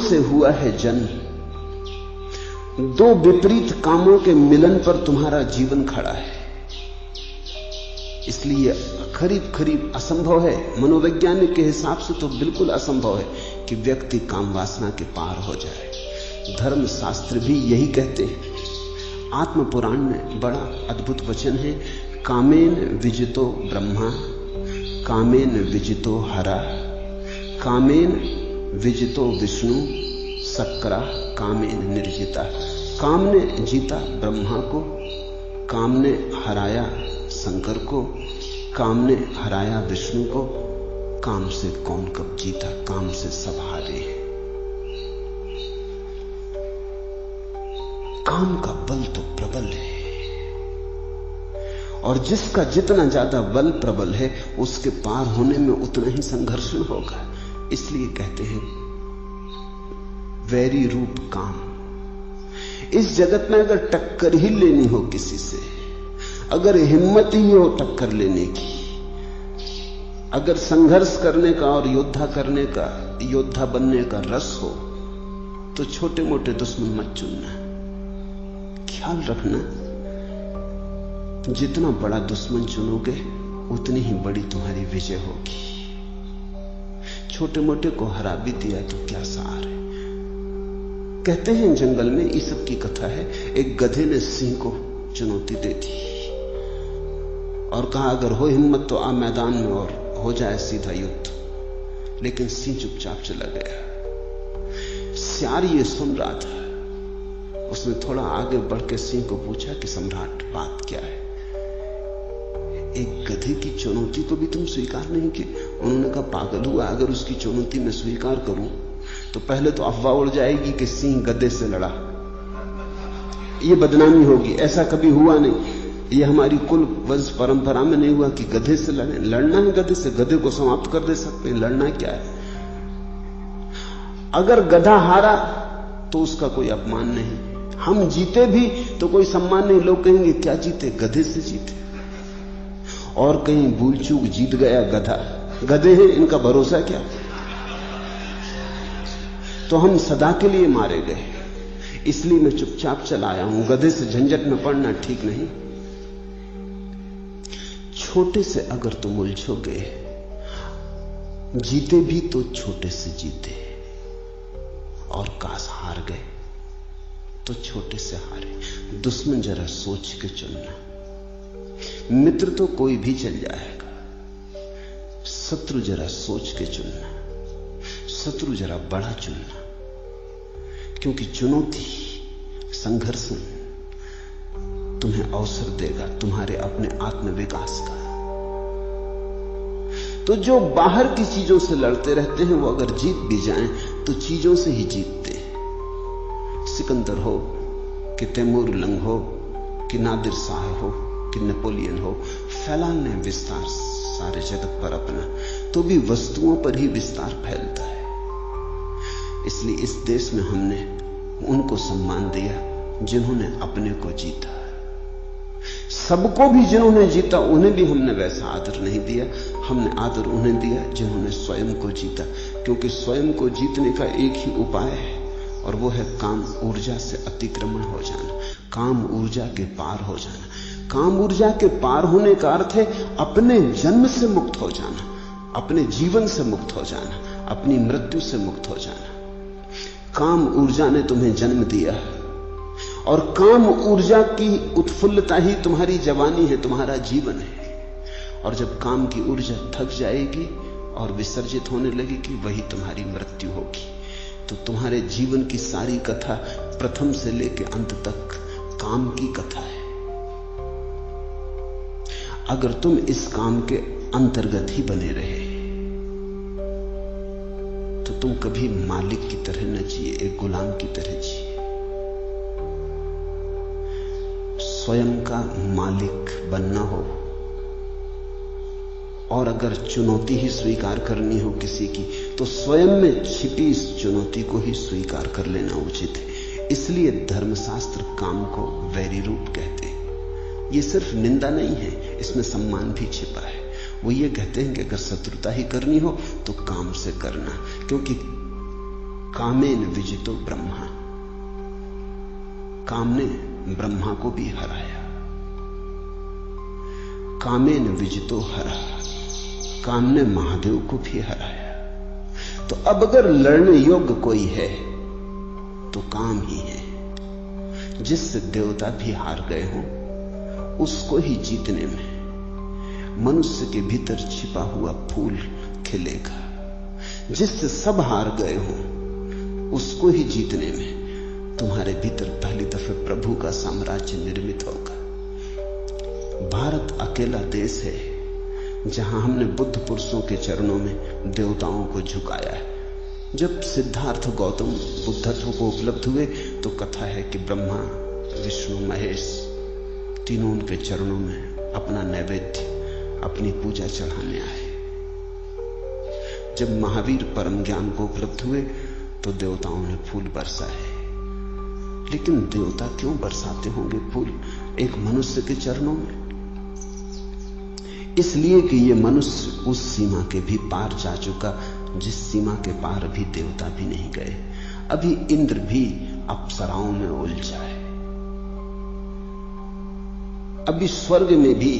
से हुआ है जन्म, दो विपरीत कामों के मिलन पर तुम्हारा जीवन खड़ा है। इसलिए करीब करीब असंभव है, मनोवैज्ञानिक के हिसाब से तो बिल्कुल असंभव है कि व्यक्ति काम वासना के पार हो जाए। धर्मशास्त्र भी यही कहते हैं। आत्म पुराण में बड़ा अद्भुत वचन है, कामेन विजितो ब्रह्मा कामेन विजितो हरा कामेन विजितो विष्णु सक्रा कामेन निर्जिता। काम ने जीता ब्रह्मा को, काम ने हराया शंकर को, काम ने हराया विष्णु को। काम से कौन कब जीता, काम से सब हारे हैं। काम का बल तो प्रबल है, और जिसका जितना ज्यादा बल प्रबल है उसके पार होने में उतना ही संघर्षण होगा। इसलिए कहते हैं वैरी रूप काम। इस जगत में अगर टक्कर ही लेनी हो किसी से, अगर हिम्मत ही हो टक्कर लेने की, अगर संघर्ष करने का और योद्धा करने का, योद्धा बनने का रस हो, तो छोटे मोटे दुश्मन मत चुनना। ख्याल रखना, जितना बड़ा दुश्मन चुनोगे उतनी ही बड़ी तुम्हारी विजय होगी। छोटे मोटे को हरा भी दिया तो क्या सार है। कहते हैं जंगल में, ईसब की कथा है, एक गधे ने सिंह को चुनौती दे दी और कहा अगर हो हिम्मत तो आ मैदान में और हो जाए सीधा युद्ध। लेकिन सिंह चुपचाप चला गया। सियार ये सुन रहा था। उसने थोड़ा आगे बढ़ के सिंह को पूछा कि सम्राट बात क्या है। एक गधे की चुनौती को भी तुम स्वीकार नहीं की? उन्होंने कहा पागल हुआ, अगर उसकी चुनौती मैं स्वीकार करूं तो पहले तो अफवाह उड़ जाएगी कि सिंह गधे से लड़ा, ये बदनामी होगी। ऐसा कभी हुआ नहीं, ये हमारी कुल वंश परंपरा में नहीं हुआ कि गधे से लड़े। लड़ना है गधे से, गधे को समाप्त कर दे सकते हैं, लड़ना क्या है। अगर गधा हारा तो उसका कोई अपमान नहीं, हम जीते भी तो कोई सम्मान नहीं। लोग कहेंगे क्या जीते, गधे से जीते। और कहीं भूल चूक जीत गया गधा, गधे हैं इनका भरोसा क्या। तो हम सदा के लिए मारे गए। इसलिए मैं चुपचाप चला आया हूं। गधे से झंझट में पड़ना ठीक नहीं। छोटे से अगर तुम उलझोगे, जीते भी तो छोटे से जीते, और काश हार गए तो छोटे से हारे। दुश्मन जरा सोच के चुनना। मित्र तो कोई भी चल जाएगा, शत्रु जरा सोच के चुनना। शत्रु जरा बड़ा चुनना, क्योंकि चुनौती, संघर्ष तुम्हें अवसर देगा तुम्हारे अपने आत्मविकास का। तो जो बाहर की चीजों से लड़ते रहते हैं वो अगर जीत भी जाएं तो चीजों से ही जीतते हैं। सिकंदर हो कि तैमूर लंग हो कि नादिर शाह हो कि नेपोलियन हो, फैलाने विस्तार सारे जगत पर अपना, तो भी वस्तुओं पर ही विस्तार फैलता है। इसलिए इस देश में हमने उनको सम्मान दिया जिन्होंने अपने को जीता। सबको भी जिन्होंने जीता उन्हें भी हमने वैसा आदर नहीं दिया। हमने आदर उन्हें दिया जिन्होंने स्वयं को जीता, क्योंकि स्वयं को जीतने का एक ही उपाय है, और वो है काम ऊर्जा से अतिक्रमण हो जाना, काम ऊर्जा के पार हो जाना। काम ऊर्जा के पार होने का अर्थ है अपने जन्म से मुक्त हो जाना, अपने जीवन से मुक्त हो जाना, अपनी मृत्यु से मुक्त हो जाना। काम ऊर्जा ने तुम्हें जन्म दिया, और काम ऊर्जा की उत्फुल्लता ही तुम्हारी जवानी है, तुम्हारा जीवन है। और जब काम की ऊर्जा थक जाएगी और विसर्जित होने लगेगी, वही तुम्हारी मृत्यु होगी। तो तुम्हारे जीवन की सारी कथा प्रथम से लेकर अंत तक काम की कथा है। अगर तुम इस काम के अंतर्गत ही बने रहे तो तुम कभी मालिक की तरह न जिए, एक गुलाम की तरह जिए। स्वयं का मालिक बनना हो, और अगर चुनौती ही स्वीकार करनी हो किसी की, तो स्वयं में छिपी इस चुनौती को ही स्वीकार कर लेना उचित है। इसलिए धर्मशास्त्र काम को वैरी रूप कहते हैं। ये सिर्फ निंदा नहीं है, इसमें सम्मान भी छिपा है। वो ये कहते हैं कि अगर शत्रुता ही करनी हो तो काम से करना, क्योंकि कामेन विजितो ब्रह्मा, काम ने ब्रह्मा को भी हराया। कामेन विजितो हरा, काम ने महादेव को भी हराया। तो अब अगर लड़ने योग्य कोई है तो काम ही है। जिससे देवता भी हार गए हों, उसको ही जीतने में मनुष्य के भीतर छिपा हुआ फूल खिलेगा। जिससे सब हार गए हों, उसको ही जीतने में तुम्हारे भीतर पहली दफे प्रभु का साम्राज्य निर्मित होगा। भारत अकेला देश है जहां हमने बुद्ध पुरुषों के चरणों में देवताओं को झुकाया है। जब सिद्धार्थ गौतम बुद्धत्व को उपलब्ध हुए तो कथा है कि ब्रह्मा, विष्णु, महेश तीनों उनके चरणों में अपना नैवेद्य, अपनी पूजा चढ़ाने आए। जब महावीर परम ज्ञान को उपलब्ध हुए तो देवताओं ने फूल बरसाए। लेकिन देवता क्यों बरसाते होंगे फूल एक मनुष्य के चरणों में? इसलिए कि ये मनुष्य उस सीमा के भी पार जा चुका जिस सीमा के पार अभी देवता भी नहीं गए। अभी इंद्र भी अप्सराओं में उलझा है। अभी स्वर्ग में भी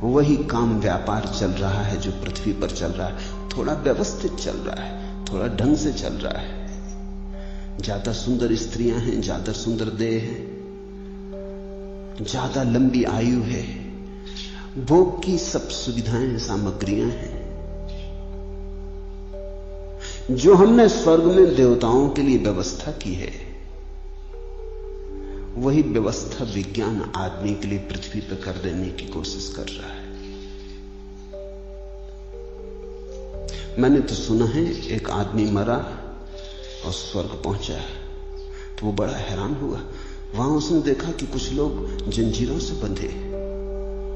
वही काम व्यापार चल रहा है जो पृथ्वी पर चल रहा है। थोड़ा व्यवस्थित चल रहा है, थोड़ा ढंग से चल रहा है। ज्यादा सुंदर स्त्रियां हैं, ज्यादा सुंदर देह है, ज्यादा लंबी आयु है, भोग की सब सुविधाएं, सामग्रियां हैं। जो हमने स्वर्ग में देवताओं के लिए व्यवस्था की है, वही व्यवस्था विज्ञान आदमी के लिए पृथ्वी पर कर देने की कोशिश कर रहा है। मैंने तो सुना है एक आदमी मरा और स्वर्ग पहुंचा तो वो बड़ा हैरान हुआ। वहां उसने देखा कि कुछ लोग जंजीरों से बंधे,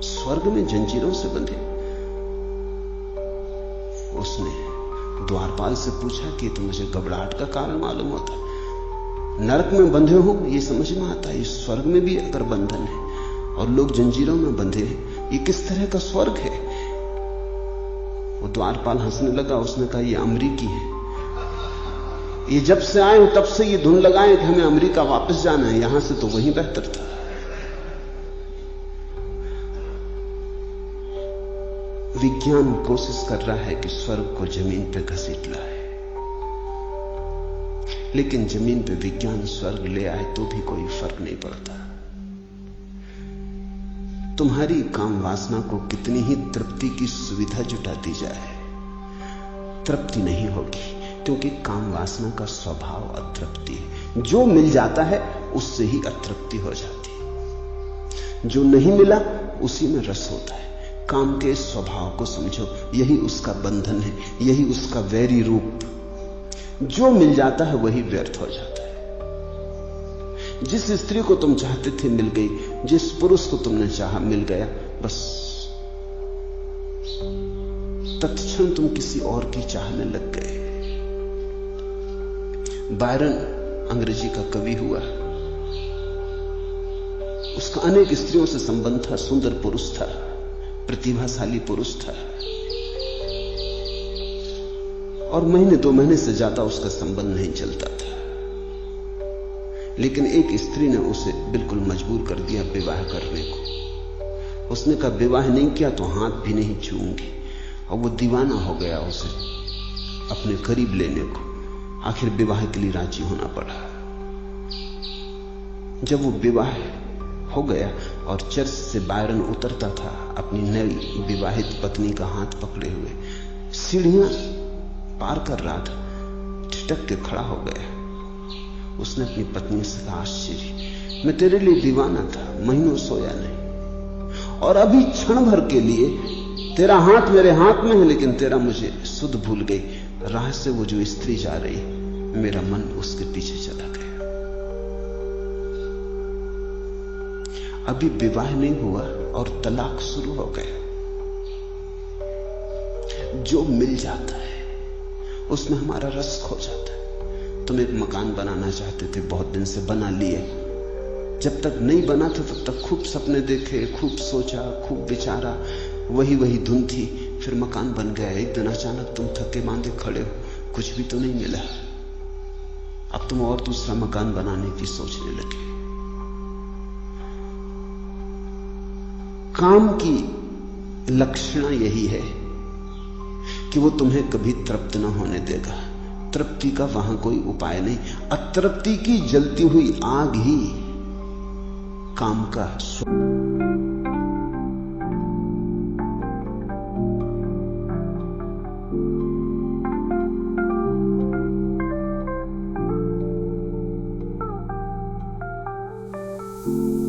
स्वर्ग में जंजीरों से बंधे। उसने द्वारपाल से पूछा कि तो मुझे घबराहट का कारण मालूम होता, नरक में बंधे हो ये समझ में आता है, इस स्वर्ग में भी अगर बंधन है और लोग जंजीरों में बंधे हैं, ये किस तरह का स्वर्ग है? वो द्वारपाल हंसने लगा। उसने कहा ये अमेरिकी है, ये जब से आए तब से ये धुन लगाए कि हमें अमेरिका वापस जाना है, यहां से तो वहीं बेहतर था। विज्ञान कोशिश कर रहा है कि स्वर्ग को जमीन पे घसीट लाए, लेकिन जमीन पे विज्ञान स्वर्ग ले आए तो भी कोई फर्क नहीं पड़ता। तुम्हारी काम वासना को कितनी ही तृप्ति की सुविधा जुटा दी जाए, तृप्ति नहीं होगी, क्योंकि काम वासना का स्वभाव अतृप्ति है। जो मिल जाता है उससे ही अतृप्ति हो जाती है, जो नहीं मिला उसी में रस होता है। काम के स्वभाव को समझो, यही उसका बंधन है, यही उसका वैरी रूप। जो मिल जाता है वही व्यर्थ हो जाता है। जिस स्त्री को तुम चाहते थे मिल गई, जिस पुरुष को तुमने चाहा मिल गया, बस तत्क्षण तुम किसी और की चाहने लग गए। बायरन अंग्रेजी का कवि हुआ, उसका अनेक स्त्रियों से संबंध था, सुंदर पुरुष था, प्रतिभाशाली पुरुष था, और महीने 2 महीने से ज्यादा उसका संबंध नहीं चलता था। लेकिन एक स्त्री ने उसे बिल्कुल मजबूर कर दिया विवाह करने को। उसने कहा विवाह नहीं किया तो हाथ भी नहीं छूऊंगी, और वो दीवाना हो गया उसे अपने करीब लेने को। आखिर विवाह के लिए राजी होना पड़ा। जब वो विवाह हो गया और चर्च से बायरन उतरता था अपनी नई विवाहित पत्नी का हाथ पकड़े हुए, सीढ़ियां पार कर रहा था, ठिठक के खड़ा हो गया। उसने अपनी पत्नी से कहा, आश्चर्य, मैं तेरे लिए दीवाना था, महीनों सोया नहीं, और अभी क्षण भर के लिए तेरा हाथ मेरे हाथ में है, लेकिन तेरा मुझे सुध भूल गई। राह से वो जो स्त्री जा रही, मेरा मन उसके पीछे चला गया। अभी विवाह नहीं हुआ और तलाक शुरू हो गया। जो मिल जाता है उसमें हमारा रस खो जाता है। तुम एक मकान बनाना चाहते थे, बहुत दिन से बना लिए, जब तक नहीं बना था तब तक खूब सपने देखे, खूब सोचा, खूब विचारा, वही धुन थी। फिर मकान बन गया। एक दिन अचानक तुम थके मांदे खड़े हो, कुछ भी तो नहीं मिला। अब तुम और दूसरा मकान बनाने की सोचने लगे। काम की लक्षण यही है कि वो तुम्हें कभी तृप्त न होने देगा। तृप्ति का वहां कोई उपाय नहीं। अतृप्ति की जलती हुई आग ही काम का you